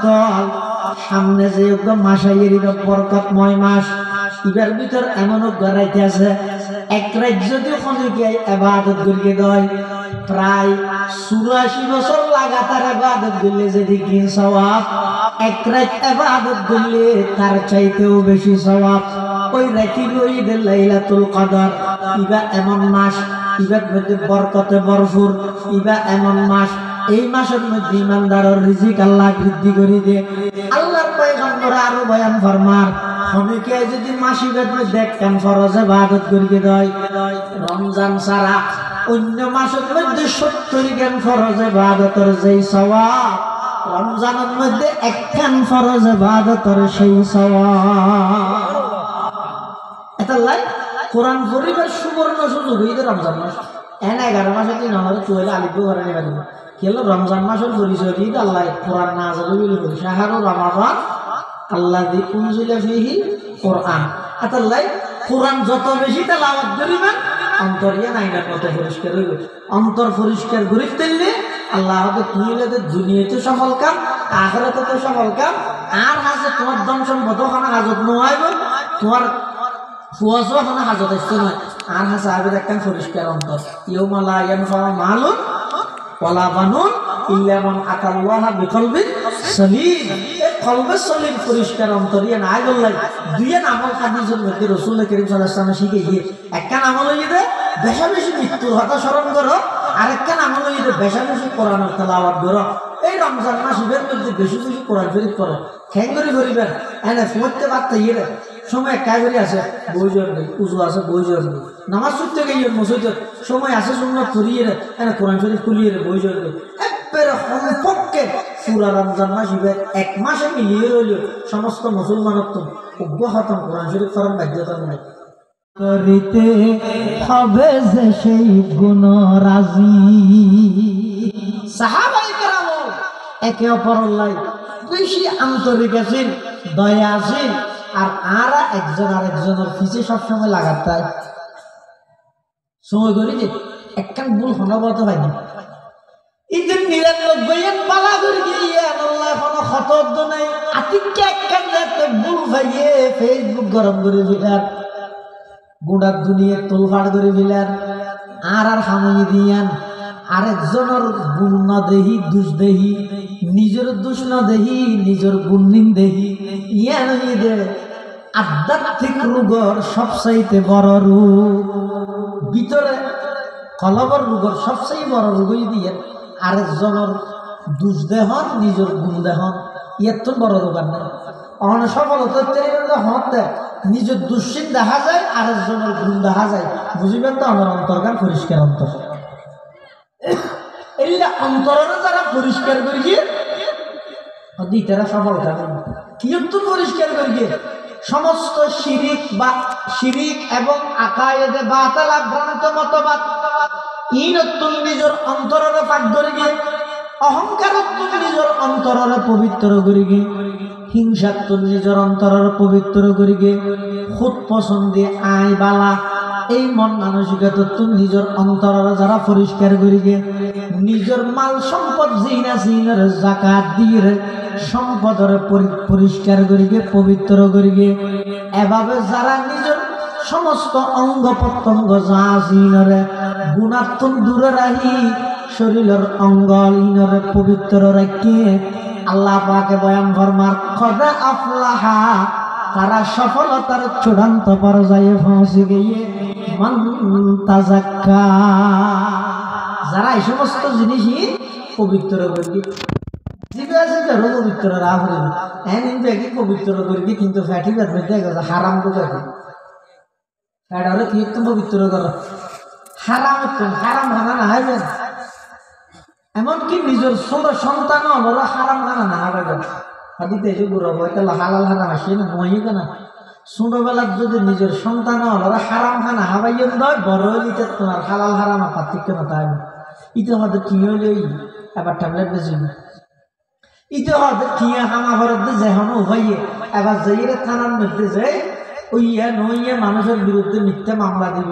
দল সামনে যে মাসাইয়ের বরকতময় মাস ইবার ভিতর এমন গড়াইতে আছে এক রাত যদি খনিকে ইবাদত করিয়ে দেয় প্রায় 84 বছর লাগাতার ইবাদত করলে যদি কি সওয়াব এক রাত ইবাদত করলে তার চাইতেও বেশি সওয়াব ওই রাতি ঈদের লাইলাতুল কদর ইবা এমন মাস ইবার মধ্যে বরকতে ভরপুর ইবা এমন মাস এই মাসের মধ্যে ইমানদারের রিজিক আল্লাহ বৃদ্ধি করে দে আল্লাহর পয়গম্বর আরো বয়ান ফরমান খনিকে যদি মাসিবের মধ্যে দেখেন ফরজ ইবাদত করিয়ে দেয় রমজান ছাড়া অন্য মাসের মধ্যে 70 জ্ঞান ফরজ ইবাদতের যেই সওয়াব রমজানের মধ্যে একখান ফরজ ইবাদতের সেই সওয়াব এটা লাই কোরআন পড়িবার সুবর্ণ সুযোগ এই রমজান মাস 11 মাসে 3 নম্বরে চলে আলিফ করে নেবে কেন রমজান মাসের পরিচয় দিয়ে আল্লাহ কোরআন নাযিল করেছে শাহরু রমাদান আল্লাযী উনজিলা ফীহি কোরআন আতাল্লাই কোরআন যত বেশি তেলাওয়াত করিবেন অন্তরিয়া নাইনা কত পরিষ্কার হইবে অন্তর পরিষ্কার করি দিলে আল্লাহ আমাদের দুনিয়াতে দুনিয়াতে সফল কাম আখিরাতে তো সফল কাম আর হাজে তোমার ধন সম্পদ ওখানে হাজত নয় তোমার ফুয়াজও ওখানে হাজত আসছে নয় আর হাসে আবের একটা পরিষ্কার অন্তর ইয়াউমা লা ইয়ানফাউ মালুন ওয়ালা বানুন ইল্লা মান আতাল্লাহা বিকলবিন সলিম কলবে সলিম পরিষ্কার অন্তরিয়া না গল্লাই দুইয়ের আমল হাদিসের মধ্যে রাসূল করিম সাল্লাল্লাহু আলাইহি ওয়াসাল্লাম শিখিয়ে দিয়ে একটা আমল হইয়ে দে বেশা বেশি মৃত্যুর কথা স্মরণ করো আর একটা আমল হইয়ে দে বেশা বেশি কোরআনের তেলাওয়াত করো এই রমজান মাসের মধ্যে বেশি বেশি কোরআন শরীফ পড়ো খেঙ্গরি করিবেন এনে ফুটতে পারতে ইয়ে সময় কাগরি আছে বইজর নেই উজু আছে বইজর নেই নামাজ ছুটতে গিয়ে মসজিদ সময় আছে সুন্নাত পড়িয়ে এনে কোরআন শরীফ খুলিয়ে বইজর নেই একবারে সম্পর্কে পুরা রমজান মাস ইবের এক মাসে মিলিয়ে রইল সমস্ত মুসলমানের তো খতম কোরআন শরীফ করার বাধ্যতা নাই করিতে হবে যে সেই গুণরাজি সাহাবায়ে কেরাম একে অপরের বেশি আন্তরিক আছেন দয়া আছেন আর আরা একজন আরেকজনের পিছে সবসময় লাগাতার সময় করি যে একখান ভুল হনবত হয়নি ঈদের 99 পালা করে গিয়ে আল্লাহ কোনো খতদ নাই আতিককে একখান যাতে ভুল ভাইয়ে ফেসবুক গরম করে ফেলার গোটা দুনিয়া তোলফাড় করে ফেলার আর সামনে দিয়ান আরেকজনের গুণ না দেহি দোষ দেহি নিজের দোষ না দেহি নিজের গুণিন দেহি ইয়ান ঈদের আধ্যাত্মিক রোগর সবচাইতে বড় রোগ ভিতরে কলবর রোগর সবচেয়ে বড় রোগই দিয়ে আরেকজনের দোষ দেহন নিজের গুণ দেহন ইয়ার তো বড় রোগ আর নাই অন সফলতা হতে নিজের দুশ্চিন দেখা যায় আরেকজনের গুণ দেখা যায় বুঝিবেন তো আমার অন্তর্গান পরিষ্কার অন্তর এই অন্তরের যারা পরিষ্কার করিয়ে তারা সফল কারণ কি পরিষ্কার করিয়ে সমস্ত শিরিক এবং আকায়েদে বাতিল ভ্রান্ত মতবাদ ইনতুল নিজের অন্তরের পাক করিয়ে অহংকারত্ব নিজের অন্তরের পবিত্র করিয়ে হিংসাত্ব নিজের অন্তরের পবিত্র করিয়ে খুদ পছন্দে আয় বালা এই মন মানসিকতা নিজের অন্তরের যারা পরিষ্কার করিয়ে নিজের মাল সম্পদ জিনা জিনের যাকাত দিয়ে সম্পদের পরিষ্কার করিয়ে পবিত্র করিয়ে এভাবে যারা নিজের সমস্ত অঙ্গ প্রত্যঙ্গ যা জিনরে গুণাত্মক দূরে রাখি শরীরের অঙ্গ ইনরে পবিত্র রাখিয়ে আল্লাহ পাকে বয়ান ফরমার কদ আফলাহা তারা সফলতার চূড়ান্ত পর্যায়ে পৌঁছে গিয়ে মান তাযাক্কা যারা এই সমস্ত জিনিসই পবিত্র করি জীবে আছে তারও পবিত্র রাখবে এন ইনকে পবিত্র করি কিন্তু ফ্যাটি বেঁধে হারাম তো যাবে ফ্যাট হলে কি একটু পবিত্র করো হারাম হারাম হানা না হবে এমনকি নিজের ছোট সন্তানও আমরা হারাম হানা না হবে হাদিতে এসে বুড়ো বইতে হালাল হারাম আসে না মহি না ছোটবেলার যদি নিজের সন্তানও আমরা হারাম হানা হাবাইয়ের নয় বড় হইতে তোমার হালাল হারাম পার্থক্য মতো হবে ইতে আমাদের কি হলে এবার ট্যাবলেট বেশি ইতে আমাদের টিয়া হামা ভরতে যেহনো হইয়ে এবার যাইয়ে থানার মধ্যে যায় ওইয়া নইয়া মানুষের বিরুদ্ধে মিথ্যা মামলা দিব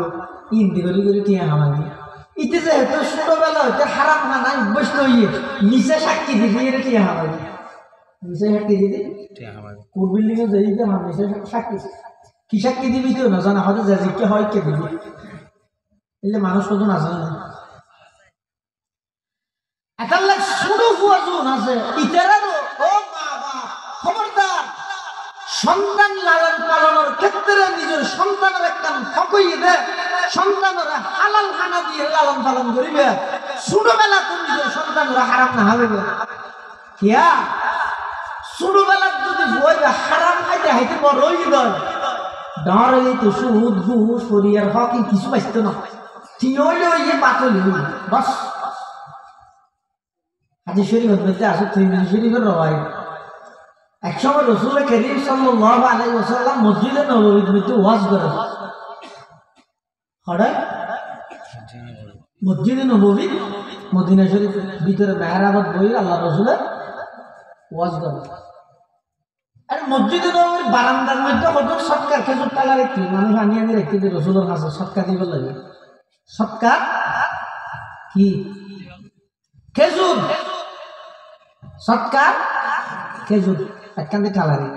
ইন্দি করে টিয়া হামা দিয়ে ইতে যেহেতু ছোটবেলা হইতে হারাম হানা অভ্যস্ত হইয়ে নিচে সাক্ষী দিয়ে টিয়া হামা দিয়ে মিশে সাক্ষী দিদি কোন বিল্ডিং এ যাই যে মানুষ সাক্ষী কি সাক্ষী দিবি তো না জানা হয়তো যে জিজ্ঞে হয় কে দিবি এলে মানুষ কত না জানে এটার লাগ শুরু হুয়া জোন আছে ইতারারও ও মা বাবা খবরদার সন্তান লালন পালনের ক্ষেত্রে নিজের সন্তানের একটা হকই দে সন্তানরা হালাল খানা দিয়ে লালন পালন করিবে ছোটবেলা তো নিজের সন্তানরা হারাম না হবে কিয়া ছোটবেলা যদি বইবে হারাম খাইতে হাইতে বড় হয়ে গেল ডর হইলে তো সুদ ঘুষ শরীর হক কিছু পাইতো না ঠিক হইলে ওই যে পাতল হইল বাস হাজি শরীফ মধ্যে আসে তিরমিজি শরীফের রওয়ায় একসময় রাসূল করিম সাল্লাল্লাহু আলাইহি ওয়াসাল্লাম মসজিদে নববীর মধ্যে ওয়াজ করেন হঠাৎ মসজিদে নববী মদিনা শরীফের ভিতরে মেহরাবাদ বইয়ে আল্লাহ রাসূলের ওয়াজ করেন আর মসজিদে নববীর বারান্দার মধ্যে কত সৎকার খেজুর টালা রেখে মানুষ আনিয়ে রেখে দিয়ে রাসূলের কাছে সৎকার দিবে লাগে সৎকার কি খেজুর সৎকার খেজুর একখান টালারে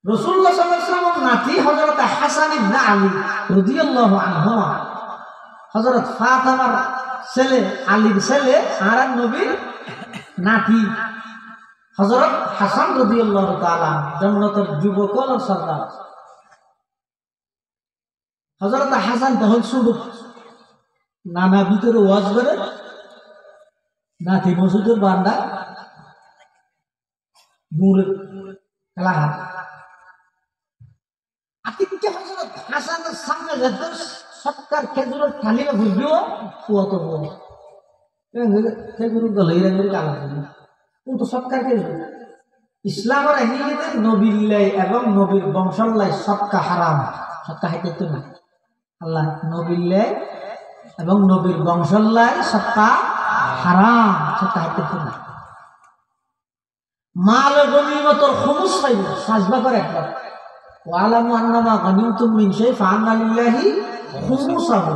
রাসূলুল্লাহ সাল্লাল্লাহু আলাইহি ওয়াসাল্লাম নাতি হযরত হাসান ইবনে আলী রাদিয়াল্লাহু আনহু হযরত ফাতেমার ছেলে আলীর ছেলে আর নবীর নাতি হযরত হাসান রাদিয়াল্লাহু তাআলা জান্নাতের যুবক ও সরদার হযরত হাসান তখন শুরু নানা ভিতরে ওয়াজ করে নাতি মসজিদের বান্দা নূরে কালাহার আতিকে হযরত হাসানের সামনে যত সৎকার খেজুরের থালিতে বুঝিও কত বড় খেজুর গলে রে কালা কিন্তু সৎকার খেজুর ইসলামের আহিতে নবীল্লাই এবং নবীর বংশল্লাই সৎকা হারাম সৎকা হাইতে তো না আল্লাহ নবীল্লাই এবং নবীর বংশল্লাই সৎকা হারাম সৎকা হাইতে তো না মাল গনিমতর খুমুস পাইব সাজবা করে একবার ওয়ালামু আন্নামা গনিমতুম মিন শাই ফাআন্না লিল্লাহি খুমুসাহু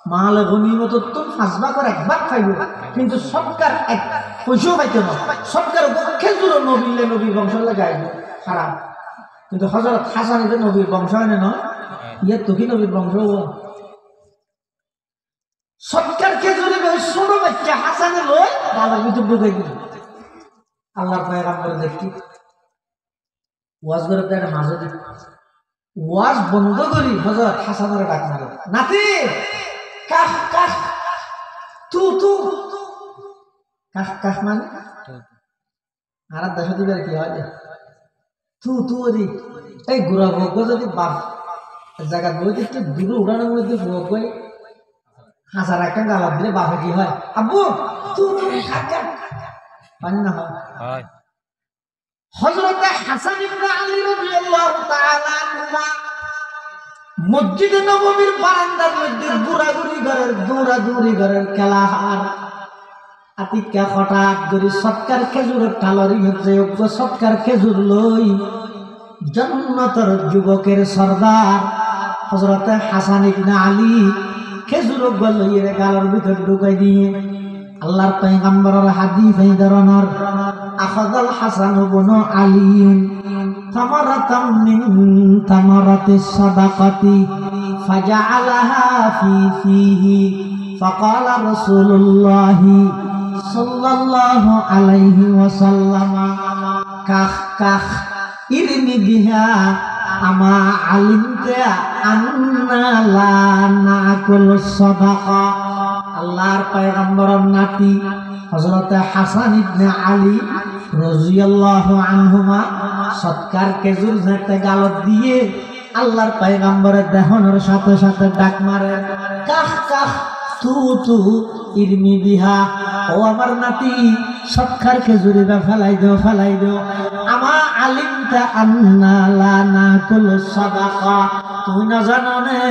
মাল গনিমতর তো সাজবা করে একবার পাইব কিন্তু সরকার এক পয়সা পাইতে না সরকার খেজুর নবীলে নবীর বংশলে গাইব হারাম কিন্তু হযরত হাসান এর নবীর বংশ হয় না ইয়া তো কি নবীর বংশ সরকার খেজুরে ছোট বাচ্চা হাসানে লই গালের ভিতর ঢুকাই দিল আল্লাহর পয়গম্বর দেখি ওয়াজ করে তার মাঝে দি ওয়াজ বন্ধ করি হযরত হাসানের ডাক মারে নাতি কাহ কাহ তু তু কাহ কাহ মানে আর দশ দিবার কি হয় তু তু রে এই গুড়া ভোগ যদি বাপ জায়গা বইতে একটু দূরে উড়ানোর মধ্যে ভোগ হয় হাজার একটা গালা দিলে বাপে কি হয় আব্বু তু তু কাকা পানি না হয় হযরত হাসান ইবনে আলী রাদিয়াল্লাহু তাআলা আনহুমা মসজিদে নববীর বারান্দার মধ্যে দৌড়াদৌড়ি ঘরের খেলাহার আতিকা হঠাৎ করে সৎকার খেজুরের টালরি হচ্ছে সৎকার খেজুর লই জান্নাতের যুবকের সরদার হযরত হাসান ইবনে আলী খেজুর গলইয়ের গালের ভিতর ঢুকাই দিয়ে আল্লাহর পয়গম্বরের হাদিস এই ধরনের আখাযাল হাসান ইবনে আলী তামারাতাম মিন তামারাতিস সাদাকাতি ফাজআলাহা ফিহি ফাকালা রাসূলুল্লাহ সাল্লাল্লাহু আলাইহি ওয়াসাল্লাম কাহ কাহ ইরমি বিহা আমা আলিমতা আন্না লা নাকুল সাদাকা আল্লাহর পয়গম্বরের নাতি হযরত হাসান ইবনে আলী রাদিয়াল্লাহু আনহুমা সৎকার খেজুর যেতে গালত দিয়ে আল্লাহর পয়গম্বরের দেহনের সাথে সাথে ডাক মারে কাহ কাহ তু তু ইরমি বিহা ও আমার নাতি সৎকার খেজুরি ফেলাই দাও আমা আলিমতা আন্না লা নাকুল সাদাকা তুই না জানো নে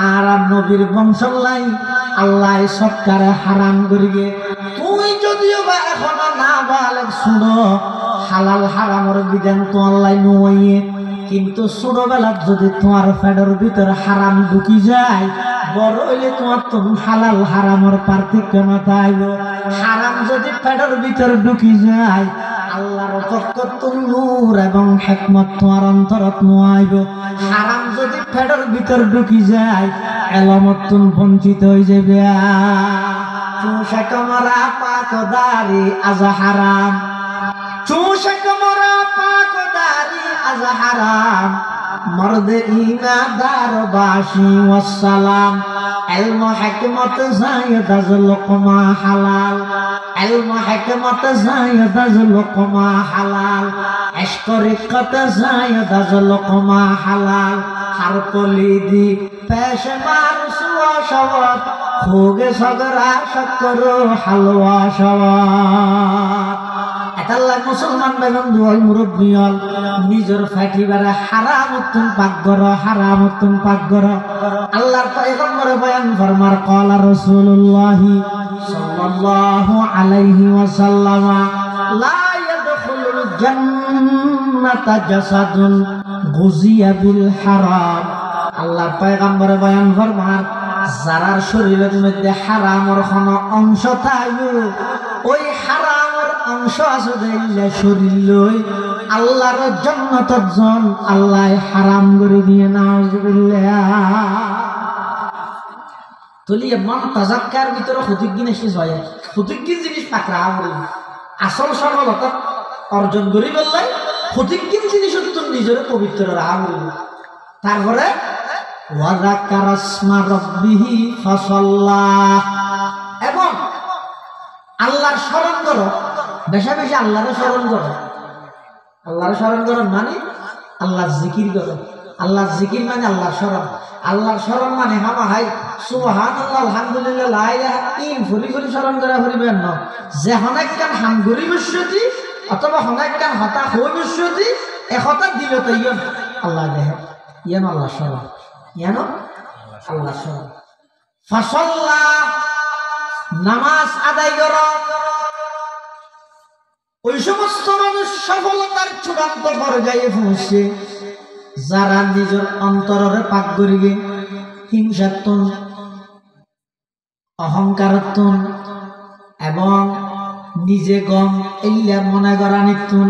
আর নবীর বংশলাই আল্লাহ সৎকারে হারাম করিবে তুই যদিও বা এখন না বালেক শুনো হালাল হারামের বিধান তো আল্লাহ নয় কিন্তু ছোটবেলা যদি তোমার পেটের ভিতর হারাম ঢুকি যায় বড় হইলে তোমার তো হালাল হারামের পার্থক্য মাথায় হারাম যদি পেটের ভিতর ঢুকি যায় আল্লাহর পক্ষ নূর এবং হিকমত তোমার অন্তরত নোয়াইব হারাম যদি পেটের ভিতর ঢুকি যায় এলামত বঞ্চিত হয়ে যাবে চুষে কমরা পাক দাড়ি আজ হারাম চুষে কমরা পাক দাড়ি আজ হারাম মর্দ ইমাদার বাসি ওয়াসসালাম ইলম হিকমত যায়দ আজ লুকমা হালাল ইলম হিকমত যায়দ আজ লুকমা হালাল ইশক রিকত যায়দ আজ লুকমা হালাল হর পলিদি পেশমার সুয়া শওয়াত হোগে সগরা শক্কর হালওয়া শওয়াত এতাল্লাহ মুসলমান বেগম দুয়াল মুরব্বী হল নিজের ফাটিবারে হারামতুন পাক গর আল্লাহর পয়গম্বরে বয়ান ফরমার ক্বালা রাসূলুল্লাহ সাল্লাল্লাহু আলাইহি ওয়াসাল্লাম লা ইয়াদখুলুল জান্নাতা জাসাদুন গুজিয়া বিল হারাম আল্লাহর পয়গম্বরে বয়ান ফরমার যারার শরীরের মধ্যে হারামের কোনো অংশ থাকে ওই হারামের অংশ আছে দিলে শরীর লই আল্লাহর জান্নাতের জন আল্লাহ হারাম করে দিয়ে নাউজুবিল্লাহ তলিয়ে মন তাজাক্কার ভিতরে ক্ষতিজ্ঞান শেষ হয় ক্ষতিজ্ঞান জিনিস পাকড়া আমরি আসল সফলতা অর্জন করি বললে ক্ষতিজ্ঞান জিনিস তো নিজের পবিত্র রাখবি তারপরে ওয়াযাকারা ইসমা রাব্বিহি ফাসাল্লাহ এবং আল্লাহর স্মরণ করো বেশি বেশি আল্লাহর স্মরণ করো আল্লাহর স্মরণ করো মানে আল্লাহর জিকির করো আল্লাহর জিকির মানে আল্লাহর স্মরণ মানে হামা হাই সুবহানাল্লাহ আলহামদুলিল্লাহ লা ইলাহা ইন ফুরি স্মরণ করা হরিবেন না যে হনাক্কান হামগুরি বসতি অথবা হনাক্কান হতা হই বসতি একতা দিল তাইয়ন আল্লাহ দেহ ইয়ান আল্লাহ স্মরণ ইয়ান আল্লাহ স্মরণ ফাসাল্লাহ নামাজ আদায় করো ওই সমস্ত মানুষ সফলতার চূড়ান্ত পর্যায়ে পৌঁছে যারা নিজের অন্তরে পাক করিবে হিংসাত্মন অহংকারত্বন এবং নিজে গম এলিয়া মনে করা নিত্যুন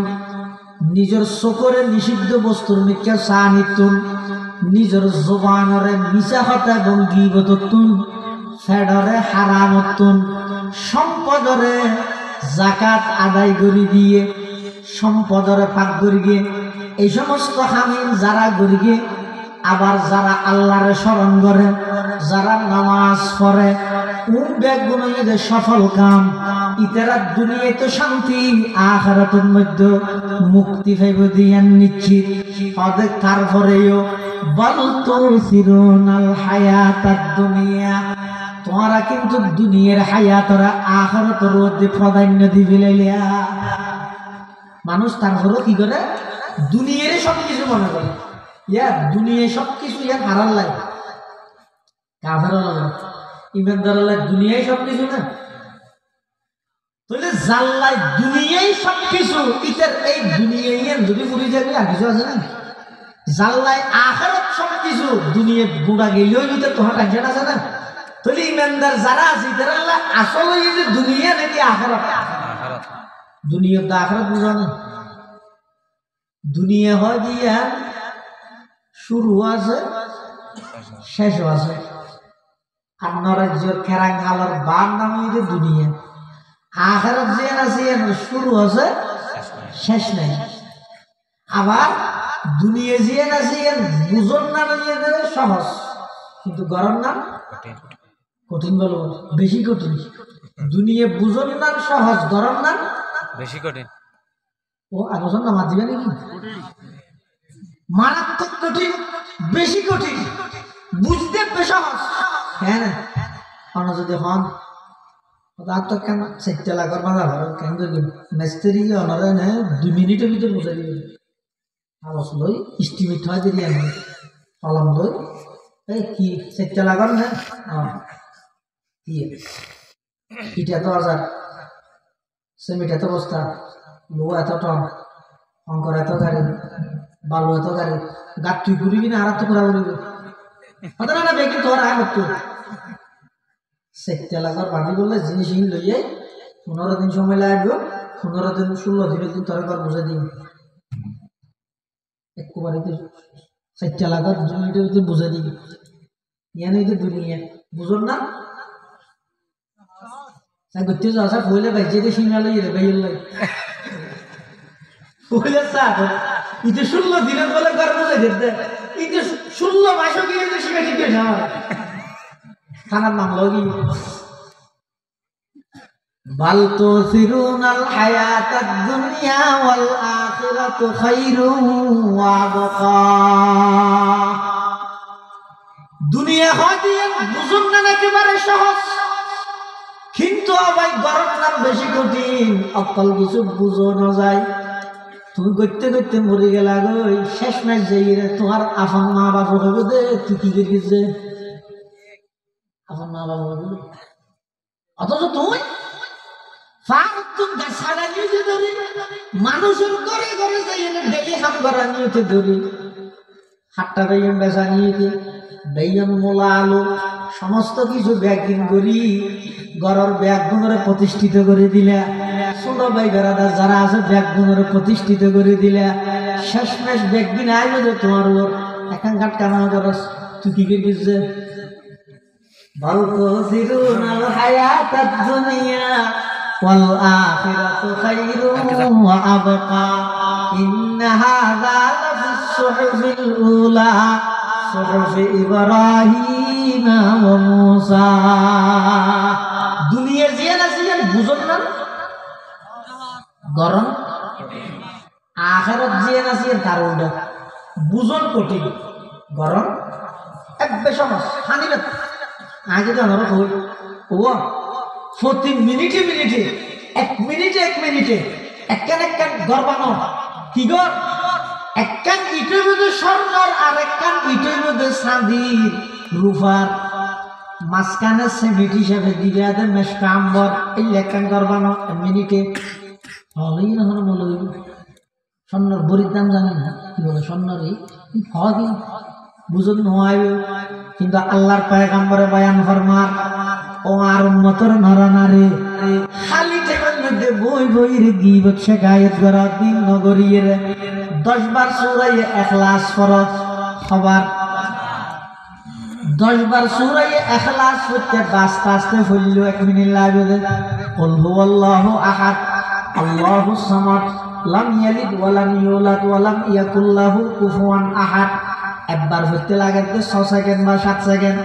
নিজের চোখরে নিষিদ্ধ বস্তুর মিথ্যা চা নিত্যুন নিজের জবানরে মিছা কথা এবং গীবতত্বন ফেডরে হারামত্বন সম্পদরে জাকাত আদায় করে দিয়ে সম্পদরে পাক করিগে এই সমস্ত হামিল যারা করিগে আবার যারা আল্লাহরে স্মরণ করে যারা নামাজ পড়ে কোন ব্যাগগুলোতে সফল কাম ইতারা দুনিয়াতে শান্তি আখিরাতের মধ্যে মুক্তি পাইব দিয়ান নিশ্চিত অদেক তারপরেও বল তুসিরুনাল হায়াতাদ দুনিয়া তোমরা কিন্তু দুনিয়ার হায়াতরা আখিরাতের মধ্যে প্রাধান্য দিবিলেলিয়া মানুষ তারপরেও কি করে দুনিয়ার সবকিছু মনে করে ইয়া দুনিয়ায় সবকিছু ইয়া হারাল লাগে কাফের ইমানদার দুনিয়ায় সবকিছু না তাহলে জাল্লাই দুনিয়ায় সবকিছু ইতার এই দুনিয়ায় যদি পুরি যাবে আর কিছু আছে না জাল্লাই আখিরাত সবকিছু দুনিয়া বুড়া গেলেও ভিতর তোমার টেনশন আছে না তাহলে ইমানদার যারা আছে তারা আসলে এই যে দুনিয়া নাকি আখিরাত দুনিয়া তো আখিরাত বুঝা না দুনিয়া হয় দিয়া শুরু আছে শেষ আছে আর নরাজ্যের খেরাং আলোর বার নামে দুনিয়া আখিরাত যে আছে শুরু আছে শেষ নাই আবার দুনিয়া যে আছে বুঝন নাম নিয়ে দেবে সহজ কিন্তু গরম নাম কঠিন বলবো বেশি কঠিন দুনিয়া বুঝন নাম সহজ গরম নাম বেশি কঠিন ও আলোচনা নামা দিবে নাকি মারাত্মক কঠিন বেশি কঠিন বুঝতে সহজ হ্যাঁ না অন্য যদি হন তো কেন চারটে লাখের বাধা ভালো কেন দেখবেন মিস্ত্রি অনারে নে 2 মিনিটের ভিতরে বুঝাই দিবেন আলোচ লই ইস্টিমেট হয় দেরি আনবে কলম লই এই কি 4 লাখের না কি এটা তো হাজার সিমেন্ট এত বস্তা লো এত টন অঙ্কর এত গাড়ি বালু এত গাড়ি গাছ তুই ঘুরিবি না আর তো ঘোরা ঘুরিবি হতো না বেকি তোর আয় হতো 4 লাখের বাড়ি বললে জিনিস লইয়ে 15 দিন সময় লাগবে 15 দিন 16 দিন তোর ঘর বুঝে দিই একটু বাড়িতে 4 লাখ জমিতে বুঝে দিই ইয়ানি তো দুনিয়া বুঝুন না তাই করতে যাওয়া স্যার বলে ভাই যেতে সিঙ্গালে রে ভাই বলে স্যার ইতে 16 দিনের বলে ঘর বুঝে দিতে ইতে 16 মাসও গিয়ে তো শিখে ঠিক না থানার মামলাও গিয়ে বাল তুসিরুনাল হায়াতাদ দুনিয়া ওয়াল আখিরাতু খায়রুন ওয়া আবকা দুনিয়া হয়তো বুঝুন না একেবারে সহজ কিন্তু ভাই গরম নাম বেশি কঠিন অকল কিছু বুঝো না যায় তুমি করতে করতে মরে গেলা গো শেষ ম্যাচ যাই রে তোমার আপন মা বাবা হইব দে তুই কি করিস আপন মা বাবা হইব অথচ তুই মানুষের ঘরে ঘরে যাই ডেলি হাম করা নিয়েছে ধরি হাটটা বেয়ন বেচা নিয়েছে বেয়ন মোলা আলু সমস্ত কিছু ব্যাগিং করি ঘরের ব্যাগগুলোরে প্রতিষ্ঠিত করে দিলা ছোট ভাই বেড়াদার যারা আছে ব্যাগগুলোরে প্রতিষ্ঠিত করে দিলা শেষমেশ ব্যাগদিন আইলো যে তোমার ওর এখন ঘাট কামানো করস তুই কি করিস যে বাল তুসিরুনাল হায়াতাদ দুনিয়া ওয়াল আখিরাতু খায়রুন ওয়া আবকা ইন্না হাযা লাফিস সুহুফিল উলা সুহুফি ইব্রাহিম ওয়া মূসা দুনিয়ার জিয়ান আছে বুঝুন না গরম আখিরাত জিয়ান আছে তার উল্টা বুঝুন কঠিন গরম এক বেশমস হানিবে আগে তো আমরা কই ও প্রতি মিনিটে মিনিটে এক মিনিটে একখান গর্বানো কি গর একখান ইটের মধ্যে স্বর্ণর আর একখান ইটের মধ্যে চাঁদির রূপার মাঝখানে সেমিট হিসাবে দিবে মেশকা আম্বর এই একখান গর্বানো মিনিটে হবেই না হলো বলে স্বর্ণর বড়ির দাম জানি না কি বলে স্বর্ণর হয় বুঝুন নয় কিন্তু আল্লাহর পয়গম্বরে বয়ান ফরমান ও আর উম্মতের নরনারী খালি টেকার মধ্যে বই বইরে গীবত শিকায়ত করা দিন নগরীর 10 বার সূরা ইখলাস ফরজ খবর 10 বার সূরা ইখলাস হতে বাস্তে আস্তে হইল 1 মিনিট লাগবে কুল হুয়াল্লাহু আহাদ আল্লাহুস সামাদ লাম ইয়ালিদ ওয়া লাম ইউলাদ ওয়া লাম ইয়াকুল লাহু কুফুয়ান আহাদ একবার হতে লাগে 6 সেকেন্ড বা 7 সেকেন্ড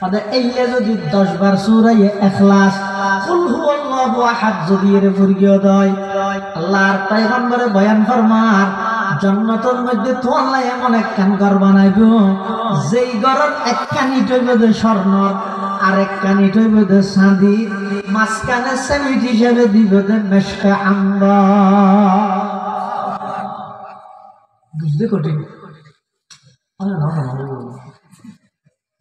আদা এইলে যদি 10 বার সূরা ইখলাস কুল হুয়াল্লাহু আহাদ যদি এর পড়িয়ে দেয় আল্লাহর পয়গম্বরে বয়ান ফরমান জান্নাতের মধ্যে তো আল্লাহ এমন একখান ঘর বানাইবো যেই ঘরের একখান ইটের মধ্যে স্বর্ণ আর একখান ইটের মধ্যে চাঁদি মাঝখানে সেমিট হিসেবে দিবে মেশকা আম্বর বুঝতে কঠিন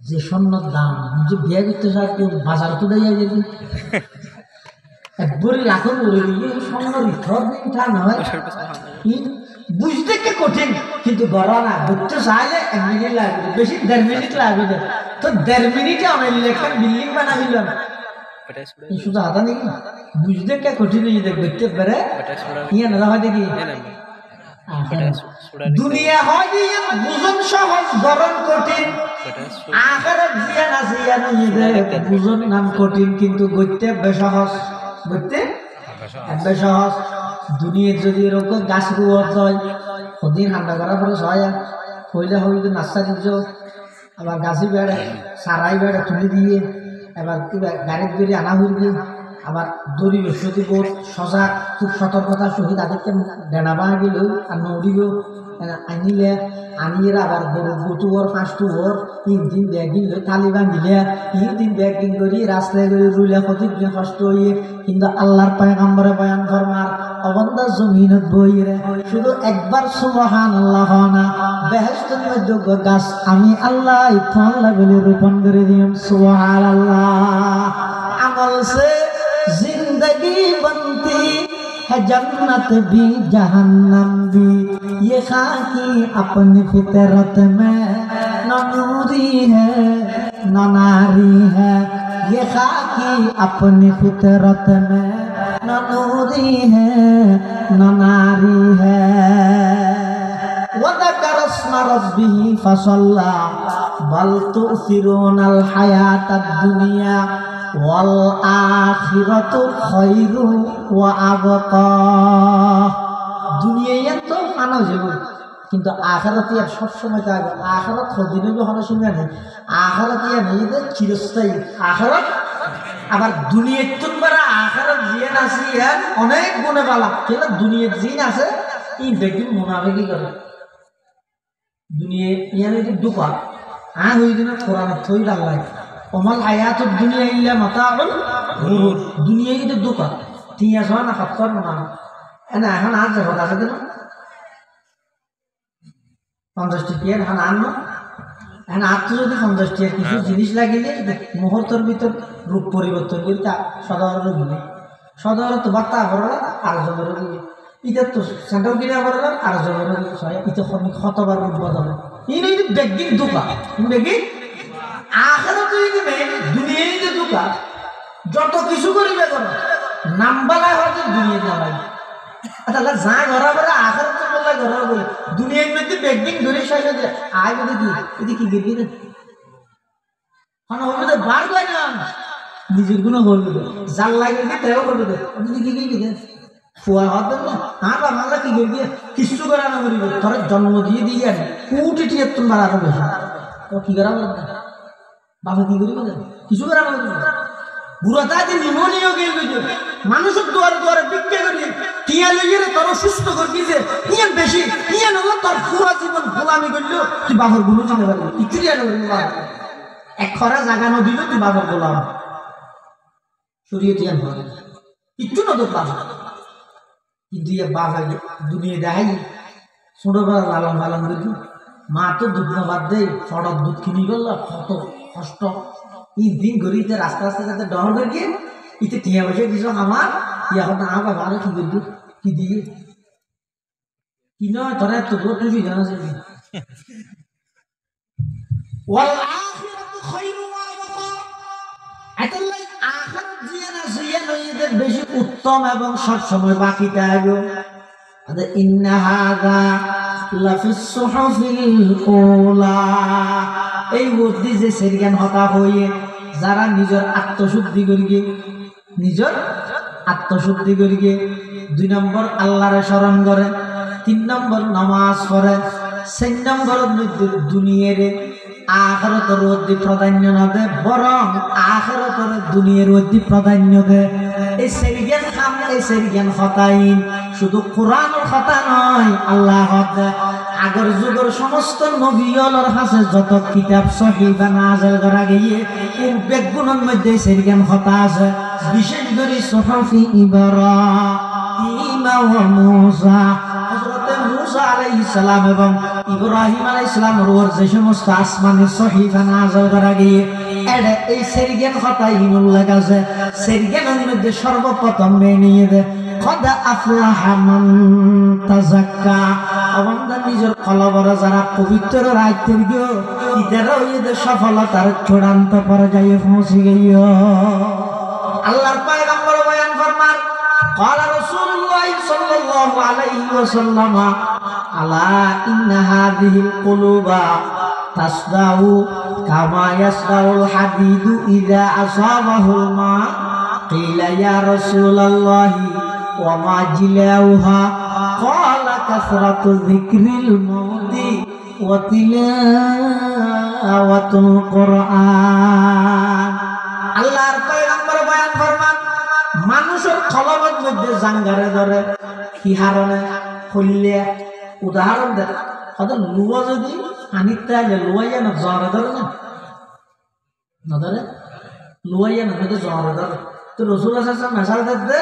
যে স্বর্ণর দাম যে বিয়ে করতে যায় কেউ বাজার তো দেয় গেছে একবারে লাখের পড়ে গিয়ে স্বর্ণর ইচ্ছা নয় বুঝতে কে কঠিন কিন্তু গড়া না বুঝতে চাইলে 1 মিনিট লাগবে বেশি 1.5 মিনিট লাগবে তো 1.5 মিনিটে অনেক লেখার বিল্ডিং বানাবিল না শুধু হাতা নাকি বুঝতে কে কঠিন দেখতে পারে ইয়ে না হয় দেখি দুনিয়া হয় বুঝন সহজ গরম কঠিন আখিরাত জিয়ান আছে ইয়ান বুঝন নাম কঠিন কিন্তু গইতে বেসহজ গইতে বেসহজ দুনিয়া যদি এরকম গাছ রুয়া হয় ওদিন ঠান্ডা করার পরে হয় হইলে হইলে নাস্তা দিচ্ছ আবার গাছি বেড়ে সারাই বেড়ে তুলে দিয়ে এবার গাড়ির বেরিয়ে আনা হইবে আবার দড়ি বৃহস্পতি বোধ সজাগ খুব সতর্কতা সহিত তাদেরকে ডেনা বানা গেল আর নৌড়িব আনিলে আনিয়ে আবার গরু 2 ওর 5 ওর 3 দিন ব্যাগিং থালি ভাঙিলে 3 দিন ব্যাগিং করি রাস্তায় করে রুলে প্রতিদিন কষ্ট হইয়ে কিন্তু আল্লাহর পয়গম্বরে বয়ান ফরমার অবন্ধা জমিনত বইরে শুধু একবার সুবহানাল্লাহ না বেহেশতের মধ্যে গাছ আমি আল্লাহ ইফাল্লা বলে রোপণ করে দিলাম সুবহানাল্লাহ আমল সে जिंदगी बनती है जन्नत भी जहन्नम भी ये खाकी अपनी फितरत में न नूरी है न नारी है ये खाकी अपनी फितरत में न न नूरी है न नारी है वज़कर अस्म रब्बिही फसल्ला बल तु'सिरूनल हायातद दुनिया ওয়াল আখিরাতু খায়রু ওয়া আবকা। দুনিয়ায় তো মানা যাবে কিন্তু আখিরাতে আর সব সময় থাকবে। আখিরাত কদিনে হলো শুনে নেই, আখিরাতে নেই যে চিরস্থায়ী আখিরাত। আবার দুনিয়ার তোমরা আখিরাত জিয়ান আছে আর অনেক গুণে বালা কিন্তু দুনিয়ার জিন আছে এই ব্যক্তি মুনাফিকি করে। দুনিয়ায় ইয়ানে দুপা হই দিন কোরআন থই আল্লাহ ওমাল হায়াতুদ দুনিয়া ইল্লা মাতাউল গুরুর। দুনিয়া কিন্তু দুপা টিয়া সহ না খাপ কর না এনা এখন আর যে কথা আছে না 50 টাকা এখন আনো এখন আর তো যদি 50 টাকা কিছু জিনিস লাগিলে মুহূর্তের ভিতর রূপ পরিবর্তন করে তা সদর দিবে সদর তো বার্তা করলা আর জবর দিবে এটা তো সেন্টার কিনা করলা আর জবর দিবে এটা কতবার রূপ বদলে এই নই বেগিন দুপা বেগিন আখিরাতে দিবে দুনিয়ায় যে দুপা যত কিছু করিবে করো নামবালা হতে দুনিয়া যাবে তাহলে যা ঘরা করে আখিরাতে বললা ঘরা বলে দুনিয়ার মধ্যে বেগিন ধরে শেষ হয়ে যায় আয় বলে কি এদি কি গিরবি না মানে হবে বার করে না নিজের গুণ করবে জাল লাগে কি তেও করবে এদি কি গিরবি না ফুয়া হবে না হ্যাঁ বা মালা কি গিরবি কিছু করা না করিবে তোর জন্ম দিয়ে দিয়ে আনে কোটি টিয়ে তোমার আরো বেশি তো কি করা বলবে বাবা কি করিবে না কিছু করা না বুড়াটা যে নিউমোনিয়া গেল মানুষের দুয়ারে দুয়ারে ভিক্ষা করি টিয়া লইয়ে তোর সুস্থ করবি যে ইয়ান বেশি ইয়ান হলো তোর পুরা জীবন গোলামি করলো তুই বাবার গুলো জানে পারবি ইত্যাদি আর এক খরা জায়গা ন দিল তুই বাবার গোলাম শরীয়ত ইয়ান হবে কিচ্ছু না তোর বাবা কিন্তু ইয়ে বাবা দুনিয়া দেখাই ছোটবেলা লালন পালন করি মা তো দুধ না বাদ দেয় ফটক দুধ কিনি গেল কত কষ্ট এই দিন ঘুরিতে রাস্তা রাস্তা যাতে ডহর করে গিয়ে ইতে টিয়া বসে দিস আমার এখন না বাবা আরো কি করবি কি দিয়ে কি নয় তোরা তো তুই জানা যাবি ওয়াল আখিরাতু খায়রু ওয়া আবকা। আতাল্লাই আখিরাত জিয়ান আছে এদের বেশি উত্তম এবং সব সময় বাকি থাকবে। আদা ইন্না হাযা লাফিস সুহুফিল উলা। এই বুদ্ধি যে সেরগান হতা হয়ে যারা নিজের আত্মশুদ্ধি করিগে নিজের আত্মশুদ্ধি করিগে 2 নম্বর আল্লাহরে স্মরণ করে 3 নম্বর নামাজ পড়ে 4 নম্বর দুনিয়ারে আখিরাতের মধ্যে প্রাধান্য না দে বরং আখিরাতের দুনিয়ার মধ্যে প্রাধান্য দে। এই সেরগান খাম এই সেরগান হতাইন শুধু কোরআনের কথা নয় আল্লাহ হতে আগর যুগের সমস্ত নবীর কাছে যত কিতাব সহিবা নাযিল করা গিয়ে এই বেগুনের মধ্যে সেরগান কথা আছে। বিশেষ করে সুহুফি ইব্রাহিম ওয়া মূসা হযরত মূসা আলাইহিস সালাম এবং ইব্রাহিম আলাইহিস সালামের ওপর যে সমস্ত আসমানি সহিফা নাযিল করা গিয়ে এটা এই সেরগান কথা উল্লেখ আছে। সেরগানের মধ্যে সর্বপ্রথম মেনে দেয় قد أفلح من تزكى। আমাদের নিজের কলবরে যারা পবিত্র রাখতে গিয়ে ইতারাও এদের সফলতার চূড়ান্ত পর্যায়ে পৌঁছে গিয়ে আল্লাহর পয়গম্বর বয়ান ফরমান قال رسول الله صلى الله عليه وسلم ألا إن هذه القلوب تصدع كما يصدع الحديد إذا أصابه الماء قيل يا رسول الله وما جلاؤها قال كثرة ذكر الموت وتلاوة القرآن। আল্লাহর পয়গম্বর বয়ান ফরমান মানুষের কলবের মধ্যে জাঙ্গারে ধরে কি হারণে খুললে উদাহরণ দেয় হয়তো লুয়া যদি আনিতে আগে লুয়াইয়া না জ্বরে ধরে না ধরে লুয়াইয়া না জ্বরে ধরে তো রসুল হাসান মেশাল দেখবে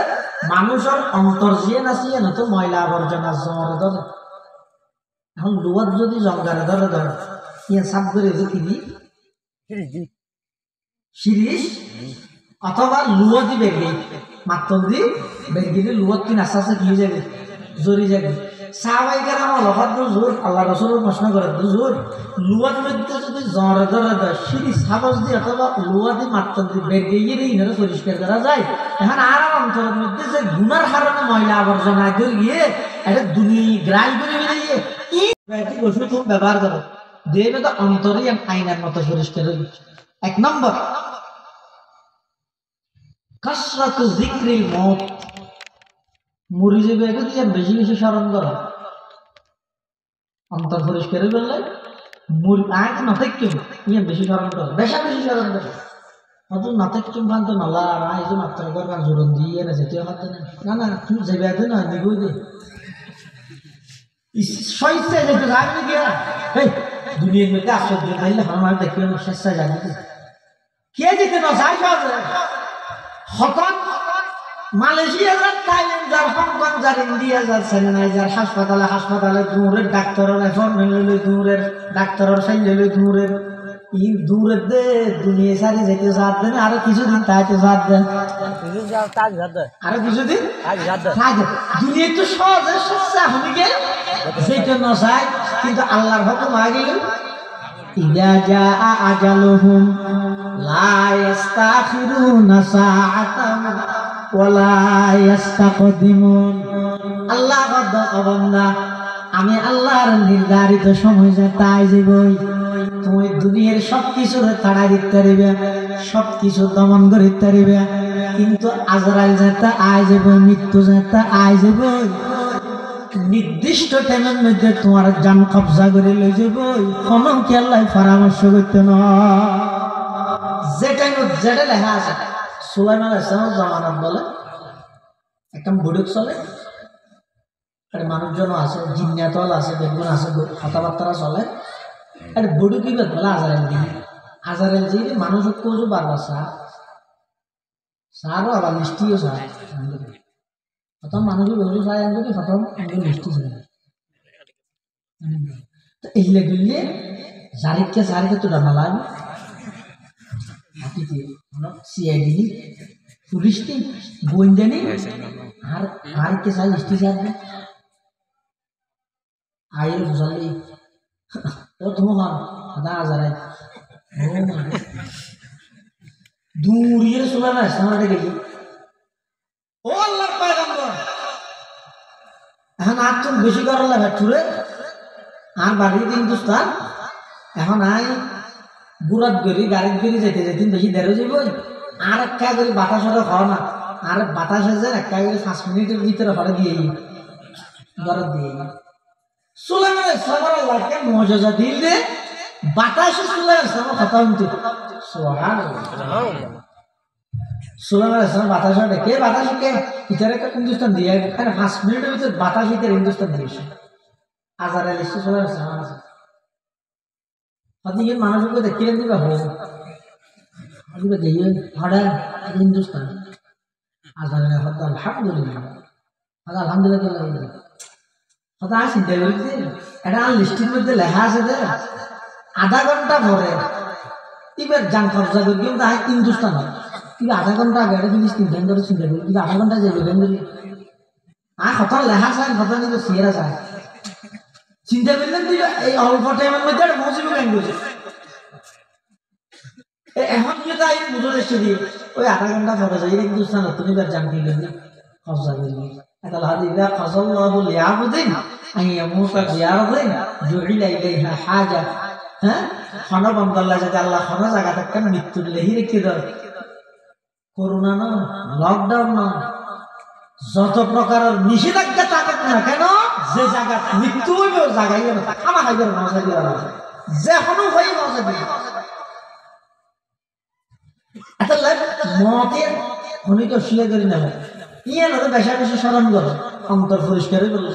মানুষের অন্তর জিয়ে নাচিয়ে না তো ময়লা আবর্জনা জ্বরে ধরে। এখন লুয়ার যদি জঙ্গারে ধরে ধরে ইয়ে সাপ করে কি দি শিরিষ অথবা লুয়া দি বেগে মাত্র দি বেগিলে লুয়ার কিন আস্তে আস্তে কি যাবে জড়ি যাবে সাহাবাই কেরাম লফাত হুজুর আল্লাহ রাসূলের প্রশ্ন করে হুজুর লুয়ার মধ্যে যদি জ্বরে ধরে দেয় সিঁড়ি সাবজ দিয়ে অথবা লুয়া দিয়ে মাত্রা দিয়ে বের গিয়ে ইনারে পরিষ্কার করা যায় এখন আর অন্তরের মধ্যে যে গুনার কারণে ময়লা আবর্জনা করে গিয়ে একটা দুনিয়া গ্রাই করে বেরিয়ে এই ওষুধ তুমি ব্যবহার করো দেবে তো অন্তরে আইনার মতো পরিষ্কার হয়ে এক নম্বর কাসরাতু যিকরিল মউত মরি যাবে দিয়ে বেশি বেশি স্মরণ করো অন্তর পরিষ্কার হয়ে বললে মূল আয় না থেকে ইয়ে বেশি স্মরণ করো বেশি বেশি স্মরণ করো অত না থেকে ভান্ত নালা আর আয় যে মাত্রা করবার জোরন দিয়ে না যেতে হতে না না তুমি যাবে না দিবই দে সইছে যেতে যাবি গিয়া এই দুনিয়ার মধ্যে আশ্চর্য তাইলে আমার দেখবে না শেষা যাবে কে যেতে না যায় হঠাৎ মালয়েশিয়া যার থাইল্যান্ড যার হংকং যার ইন্ডিয়া যার চেন্নাই যার হাসপাতালে দূরের ডাক্তারের অ্যাপয়েন্টমেন্ট লইলে দূরের ডাক্তারের সাইলে লইলে দূরের দূরের দে দুনিয়া সারি যেতে সাথ দেন আরো কিছুদিন তাইতে সাথ দেন আরো কিছুদিন দুনিয়া একটু সহজে সস্তা হয়ে গেল সেইটা নসাই কিন্তু আল্লাহর হুকুম আগিল ইদা জাআ আজালুহুম লা ইস্তাখিরুনা সাআতান ওয়ালা ইস্তাকদিমুন আল্লাহ বান্দা আমি আল্লাহর নির্ধারিত সময় যে তাই যাবই তুমি দুনিয়ার সবকিছু তাড়াই দিতে পারবে সবকিছু দমন করে দিতে পারবে কিন্তু আজরাইল যেটা আয় যাব মৃত্যু যেটা আয় যাব নির্দিষ্ট টাইমের মধ্যে তোমার জান কবজা করে লই যাব কোনো কি আল্লাহ পরামর্শ করতে না যে টাইমে যেটা লেখা আছে সুলাইমান আলাইহিস সালাম জামানাত বলে একটা বুড়ুক চলে আর মানুষজন আছে জিন্নাতল আছে বেগুন আছে কথাবার্তা চলে আর বুড়ুক কি বলে আজারাইল দিয়ে মানুষ কোজো বারবার সারও আবার মিষ্টিও চায় প্রথম মানুষই বলতে চায় যদি প্রথম আমাদের মিষ্টি চায় তো এগুলো গুলিয়ে জারিককে সারিকে তো ডানা লাগবে সিআইডি পুলিশ নি গোয়েন্দা নি আর আরেককে চাই মিষ্টি চাইবে আইল বুঝালি ও তোমার আদা আজারাই দূরিয়ে শোনা না সামনে গেছি ও আল্লাহর পয়গম্বর এখন আর তুমি বেশি করলে ভেটুরে আর বাড়ি হিন্দুস্তান এখন আই বুড়াত গড়ি গাড়িত গড়ি যেতে যেতে বেশি দেরো যাব আর একটা করে বাতাসরে খাও না আর বাতাসে যে একটা করে 5 মিনিটের ভিতরে হরে দিয়ে গরত দিয়ে সুলাইমান আলাইহিস সালামের লাকে মুআজিজা দিলে বাতাসে সুলাইমান আলাইহিস সালাম কথা শুনতে সুবহানাল্লাহ সুলাইমান আলাইহিস সালাম বাতাসে দেখে বাতাসকে ইতারে একটা হিন্দুস্তান দিয়ে আর 5 মিনিটের ভিতরে বাতাস ইতারে হিন্দুস্তান দিয়েছে আজারাইল সুলাইমান আলাইহিস সালাম আদিকে মানুষকে দেখে দিবা হো আদিকে দিয়ে হড়া হিন্দুস্তান আজারাইল হদ আলহামদুলিল্লাহ আলহামদুলিল্লাহ কথা আছে দেবরিতে এটা লিস্টের মধ্যে লেখা আছে যে আধা ঘন্টা পরে এবার জান খরচা করি কিন্তু হিন্দুস্তান কিন্তু আধা ঘন্টা আগে একটা জিনিস চিন্তা করে চিন্তা করি কিন্তু আধা ঘন্টা যাবে বেঙ্গলি আর কথা লেখা চায় কথা কিন্তু সিয়েরা চায় চিন্তা করলেন তুই এই অল্প টাইমের মধ্যে একটা মৌসুমি গান করছে এখন কি তাই বুঝে এসে দিয়ে ওই আধা ঘন্টা পরে যাই হিন্দুস্তান তুমি এবার জান কি করলি খরচা করলি এটা হাদিদা ফাসাল্লাহু লিআবদিন আইয়ামুতা বিআরদিন জুইলা ইলাইহা হাজা হ্যাঁ খানা বান্দাল্লাহ যাতে আল্লাহ খানা জায়গা থাকেন মৃত্যুর লেহি রেখে দেয় করোনা না লকডাউন না যত প্রকারের নিষেধাজ্ঞা থাকুক না কেন যে জায়গা মৃত্যু হইব জায়গায় খানা খাইবার মজা দিয়ে যে কোনো হয়ে মজা দিয়ে এটা মতের অনেক অস্বীকার করি না ইয়ে না বেশা বেশি স্মরণ করো অন্তর পরিষ্কার হয়ে বলো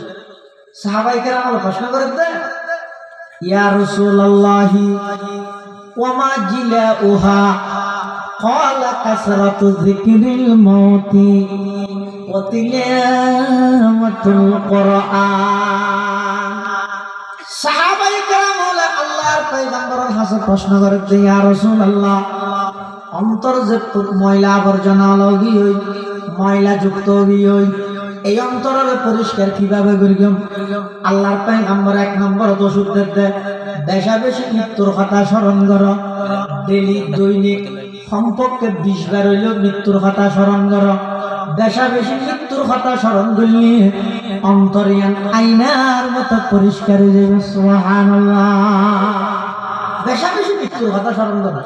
সাহাবাই কেরাম আমার প্রশ্ন করে দে ইয়া রাসূলুল্লাহি ওয়া মা জিলাউহা ক্বালা কাসরাতু যিকরিল মাউতি ওয়া তিলাওয়াতুল কুরআন সাহাবাই কেরাম বলে আল্লাহর পয়গম্বরের কাছে প্রশ্ন করে দে ইয়া রাসূলুল্লাহ অন্তর যে ময়লা আবর্জনা লগি হই ময়লা যুক্ত হই এই অন্তরের পরিষ্কার কিভাবে করিম? আল্লাহর পয়গম্বর 1 নম্বর ওষুধ দেয়, বেশা বেশি মৃত্যুর কথা স্মরণ করো। ডেলি দৈনিক সম্পর্কে 20 বার হইলেও মৃত্যুর কথা স্মরণ করো। বেশা বেশি মৃত্যুর কথা স্মরণ করলে অন্তরিয়ান আয়নার মতো পরিষ্কার হয়ে যাবে। সুবহানাল্লাহ। বেশা বেশি মৃত্যুর কথা স্মরণ করো,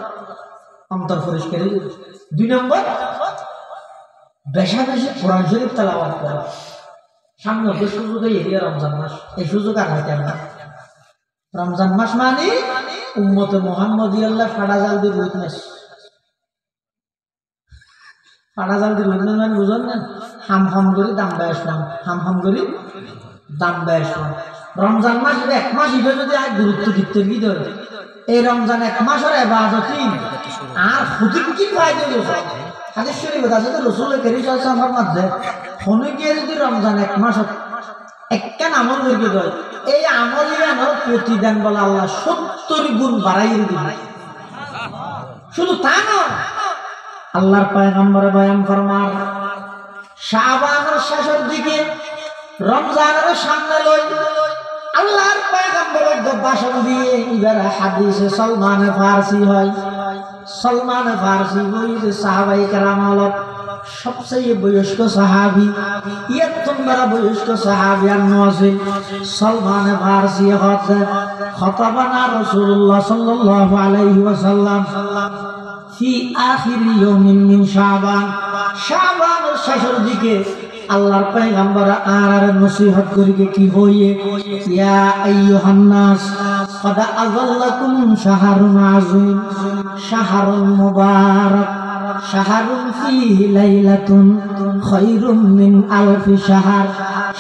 অন্তর পরিষ্কার হয়ে যাবে। 2 নম্বর, বেশা বেশি কোরআন শরীফ তেলাওয়াত করো। সামনে তো সুযোগে এরিয়া রমজান মাস, এই সুযোগ আর হইতে না। রমজান মাস মানে উম্মতে মুহাম্মদিয়াল্লাহ ফাড়া জাল দিয়ে রুইত মাস। ফাড়া জাল দিয়ে রুইত মানে বুঝলেন না? হাম হাম করে দাম বেসলাম, হাম হাম করে দাম বেসলাম। রমজান মাস 1 মাস ইবে যদি আর গুরুত্ব দিতে কি ধরে, এই রমজান 1 মাসের ইবাদতই আর ক্ষতি কি ফায়দা হইছে? হাদিস শরীফ আছে তো, রাসূল কারীম সাল্লাল্লাহু আলাইহি ওয়াসাল্লাম ফরমাতে, কোনে গিয়ে যদি রমজান 1 মাস একখান আমল করে দেয়, এই আমলের আমার প্রতিদান বলে আল্লাহ 70 গুণ বাড়াইয়ে দিবে। শুধু তা নয়, আল্লাহর পয়গম্বর বয়ান ফরমান, শাবানের শেষের দিকে রমজানের সামনে লই আল্লাহর পয়গম্বরের ভাষণ দিয়ে এবার হাদিসে সালমানে ফারসি হয়। সালমানে ফারসি বইতে সাহাবায়ে কেরাম হলো সবচেয়ে বয়স্ক সাহাবী, 71 বয়স্ক সাহাবী আর নওয়াজে সালমানে ফারসি হতে খতাবানা রাসূলুল্লাহ সাল্লাল্লাহু আলাইহি ওয়াসাল্লাম ফি আখির ইয়াউমিন মিন শাবান। শাবানের শেষের দিকে আল্লাহর পয়গম্বর আর নসিহত করিকে কি হইয়ে, ইয়া আইয়ুহান নাস قد أظلكم شهر عظيم شهر مبارك شهر فيه ليلة خير من 1000 شهر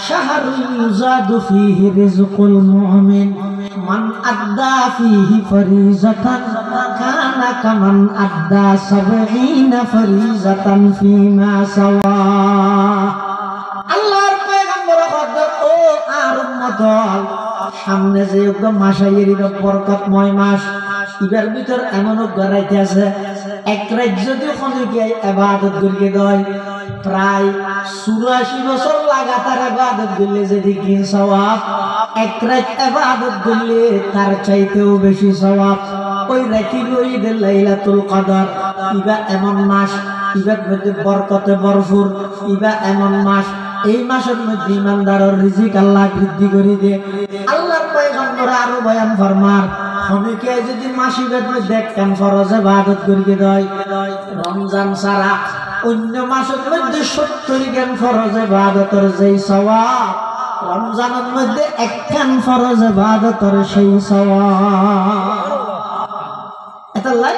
شهر يزاد فيه رزق المؤمن من أدى فيه فريضة كان كمن أدى 70 فريضة فيما سواه. আল্লাহর পয়গম্বর হযরত ও আর উম্মত, সামনে যে মাসাইয়ের বরকতময় মাস, ইবার ভিতর এমন গড়াইতে আছে, এক রাত যদি খনিকে ইবাদত করিয়ে দেয়, প্রায় 84 বছর লাগাতার ইবাদত করলে যেদিকে সওয়াব, এক রাত ইবাদত করলে তার চাইতেও বেশি সওয়াব। ওই রাতি রইদের লাইলাতুল কদর, ইবা এমন মাস, ইবার মধ্যে বরকতে ভরপুর, ইবা এমন মাস, এই মাসের মধ্যে ইমানদারের রিজিক আল্লাহ বৃদ্ধি করে দেয়। আল্লাহর পয়গম্বর আরো বয়ান ফরমান, অনেকে যদি মাসিবের মধ্যে দেখতেন ফরজ ইবাদত করিয়ে দেয়, রমজান ছাড়া অন্য মাসের মধ্যে 70 জ্ঞান ফরজ ইবাদতের যেই সওয়াব, রমজানের মধ্যে একখান ফরজ ইবাদতের সেই সওয়াব। এটা লাই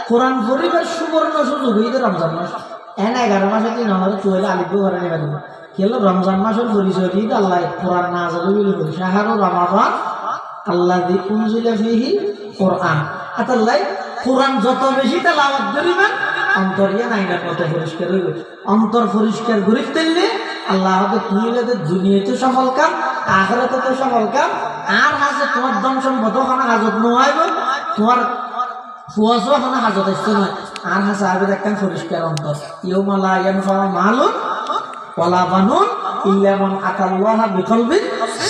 কোরআন পড়িবার সুবর্ণ সুযোগ হইতে রমজান মাস। 11 মাসে 3 নম্বরে চলে আলিফ করে নেবা দিব কেন রমজান মাসের পরিচয় দিয়ে আল্লাহ কোরআন নাযিল হইল, শাহরু রমাদান আল্লাযী উনজিলা ফীহি কোরআন। আতাল্লাই কোরআন যত বেশি তেলাওয়াত করিবেন, অন্তরিয়া নাইনার মতো পরিষ্কার হইবে। অন্তর পরিষ্কার করিতে দিলে আল্লাহ হতে তুইলে দুনিয়াতে সফল কাম, আখিরাতে তো সফল কাম। আর হাজে তোমার ধন সম্পদ ওখানে হাজত নোয়াইব, তোমার ফুয়াসও ওখানে হাজত আসতে নয়। আর হাসে আবেদ একটা পরিষ্কার অন্তর, ইয়াউমা লা ইয়ানফাউ মালুন ওয়ালা বানুন ইল্লা মান আতাল্লাহা বিকলবিন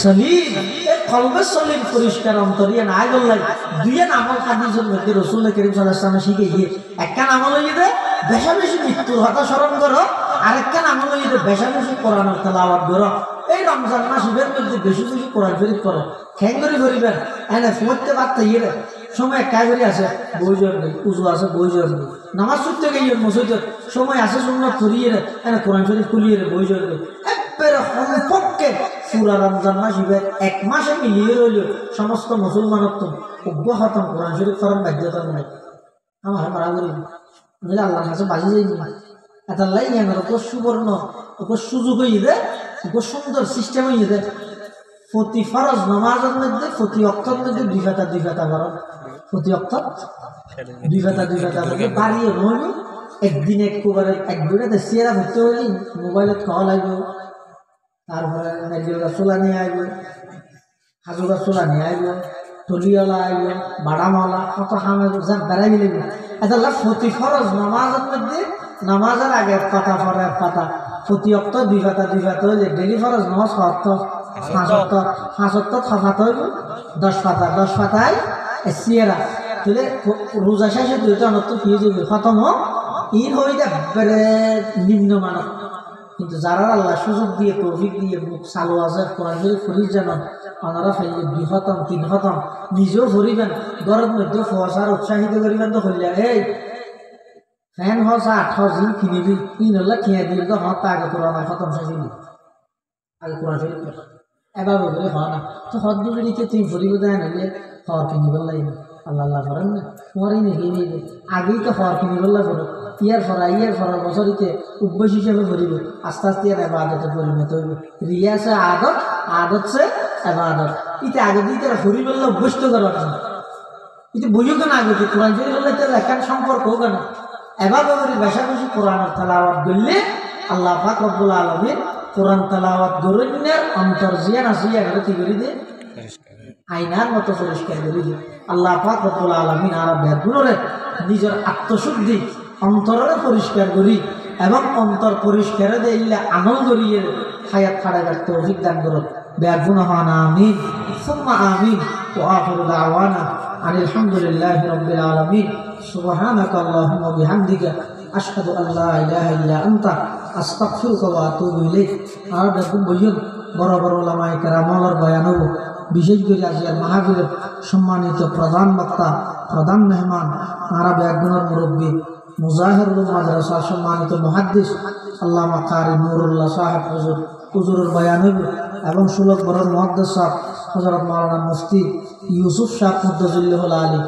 সালিম। এই কলবে সলিম পরিষ্কার অন্তরিয়া না গল্লাই দুইয়ের আমল হাদিসের মধ্যে রাসূল কারীম সাল্লাল্লাহু আলাইহি ওয়াসাল্লাম শিখিয়ে গিয়ে একখান আমল হইয়ে দে বেশা বেশি মৃত্যুর কথা স্মরণ করো, আরেকখান আমল হইয়ে দে বেশা বেশি কোরআনের তেলাওয়াত করো। এই রমজান মাসের মধ্যে বেশি বেশি কোরআন শরীফ করো, খেঙ্গরি করিবেন এনে পড়তে পারতে ইয়ে সময় কাগরি আছে বইজোর নেই, উজু আছে বইজোর নেই, নামাজ ছুটতে গিয়ে মসজিদ সময় আছে সুন্নাত পড়িয়ে এনে কোরআন শরীফ খুলিয়ে বইজোর নেই। একবারে সম্পর্কে পুরা রমজান মাস ইবের 1 মাসে মিলিয়ে রইল সমস্ত মুসলমানের তো অজ্ঞ খতম কোরআন শরীফ করার বাধ্যতা নাই। আমার মারা করি বুঝলে আল্লাহর কাছে বাজি যাই না। এটা লাই আমার উপর সুবর্ণ উপর সুযোগ হয়ে দেয়, উপর সুন্দর সিস্টেম হয়ে দেয়। প্রতি ফরজ নামাজের মধ্যে প্রতি ওয়াক্তের মধ্যে 2 ফাতা করো, প্রতি ওয়াক্ত 2 ফাতা মধ্যে বাড়িয়ে রইল। একদিন একবারে এক দুটাতে সিয়ারা ভর্তি হইলি মোবাইলত খাওয়া লাগবে, তারপরে নারিকেল গাছ চোলা নিয়ে আসবে, কাজু গাছ চোলা নিয়ে আসবে, টলিওয়ালা আসবে, বাদামওয়ালা কত খামে বেড়াই মিলবে। এটা প্রতি ফরজ নামাজের মধ্যে নামাজের আগে 1 পাতা পরে 1 পাতা, প্রতি অক্ত 2 পাতা 2 পাতা হইলে ডেলি ফরজ নামাজ 5 অক্ত খাফাত হইব 10 পাতা 10 পাতায় সিয়ারা তাহলে রোজা শেষে 2টা অনর্থ কি যাবে খতম ইন হয়ে যাবে নিম্নমানব। কিন্তু যারা আল্লাহ সুযোগ দিয়ে তৌফিক দিয়ে মুখ চালু আছে কোরআন শরীফ ফরিজ জানান ওনারা ফাইলে 2 খতম 3 খতম নিজেও ফরিবেন ঘরের মধ্যে ফসার উৎসাহিত করিবেন তো হইলে এই ফ্যান হসা 8 জিন কিনিবি ইন হলে কিনে দিল তো হত আগে কোরআন খতম শেষিবি আগে কোরআন শরীফ এবার বলে হয় না তো হদ দুজনিকে তুই ফরিব দেয় নাহলে হওয়ার কিনিবার লাগবে আল্লাহ আল্লাহ করেন না তোমারই নাকি আগেই তো হওয়ার কিনিবার লাগবে ইয়ার ফরা বছরিতে অভ্যাস হিসেবে করিব আস্তে আস্তে আর আবাদতে পরিণত হইব রিয়া সে আদত সে আবাদত ইতে আগে দিয়ে তারা ফরি বললে অভ্যস্ত করার জন্য ইতে বুঝো কেন আগে দিয়ে কোরআন শরীফ বললে তার একান সম্পর্ক কেন এবার বেশি কোরআনের তালাওয়াত করলে আল্লাহ পাক রব্বুল আলামিন কোরআন তালাওয়াত গরুনের অন্তর জিয়ান আসিয়া গেলে কি করে দিয়ে আইনার মতো পরিষ্কার করে দিয়ে আল্লাহ পাক রব্বুল আলামিন আর বেদগুলোরে নিজের আত্মশুদ্ধি অন্তরে পরিষ্কার করি এবং অন্তর পরিষ্কারে দিলে আমল করিয়ে হায়াত খাড়াইবার তৌফিক দান করুন বেগুন হন আমিন সুম্মা আমিন ওয়া আখিরু দাওয়ানা আনিল হামদুলিল্লাহি রাব্বিল আলামিন সুবহানাকা আল্লাহুম্মা বিহামদিকা আশহাদু আল লা ইলাহা ইল্লা আনতা আস্তাগফিরুকা ওয়া আতুবু ইলাইক। আর বেগুন বইয়ন বড় বড় ওলামায়ে কেরামের বয়ান হব বিশেষ করে আজকের মাহফিলের সম্মানিত প্রধান বক্তা প্রধান মেহমান আর বেগুনের মুরব্বী মুজাহিরুল মাদ্রাসা সম্মানিত মুহাদ্দিস আল্লামা কারি নুরুল্লাহ সাহেব হুজুরের বয়ান হইব এবং সুলভ বড়র মুহাদ্দিস সাহেব হযরত মাওলানা মুফতি ইউসুফ সাহেব মুদ্দাজিল্লাহুল আলী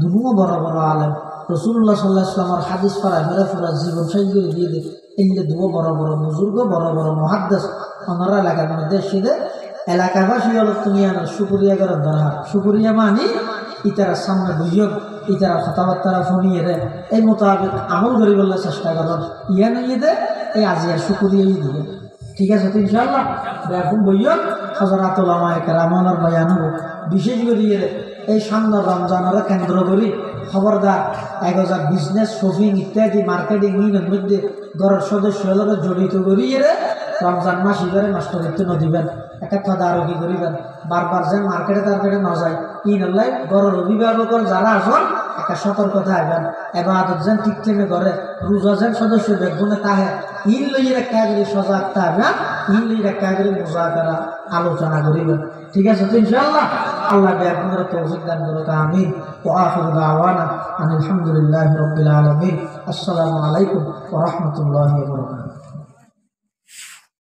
দুনো বড় বড় আলেম রাসূলুল্লাহ সাল্লাল্লাহু আলাইহি ওয়াসাল্লামের হাদিস পড়া পুরা জীবন শৈলী দিয়ে দিয়ে এই যে দুটো বড় বড় বুজুর্গ বড় বড় মুহাদ্দিস ওনারা এলাকার মধ্যে এসে এলাকাবাসী হল তুমি আমার শুকরিয়া করার দরকার শুকরিয়া মানি ইতারা সামনে বুঝিও ইতারা কথাবার্তারা শুনিয়ে রে এই মোতাবেক আমল করি বললে চেষ্টা করুন ইয়া নিয়ে দে এই আজিয়ার শুকরিয়াই দিবে ঠিক আছে তো ইনশাআল্লাহ এখন বইও হযরত উলামায়ে কেরামের বয়ান হব বিশেষ করিয়ে এই সামনে রমজানের কেন্দ্র করি খবরদার 1000 বিজনেস শপিং ইত্যাদি মার্কেটিং এর মধ্যে ঘরের সদস্য হলে জড়িত করিয়ে রমজান মাস ইবারে নষ্ট করতে ন দিবেন একটা তদারকি করিবেন বারবার যেন মার্কেটে টার্কেটে ন যায় ই নলাই ঘরের অভিভাবক যারা আসন একটা সতর্কতা আইবেন এবাদত যেন ঠিক টাইমে করে রোজা যেন সদস্য বেগুনে তাহে ইন লইয়ের একটা করে সজাগ থাকবেন ইন লইয়ের একটা করে মুজাকারা আলোচনা করিবেন ঠিক আছে তো ইনশাআল্লাহ আল্লাহ বেগুনের তৌফিক দান করুক আমিন ওয়া আখিরু দাওয়ানা আলহামদুলিল্লাহি রাব্বিল আলামিন আসসালামু আলাইকুম ওয়া রাহমাতুল্লাহি ওয়া বারাকাতুহু।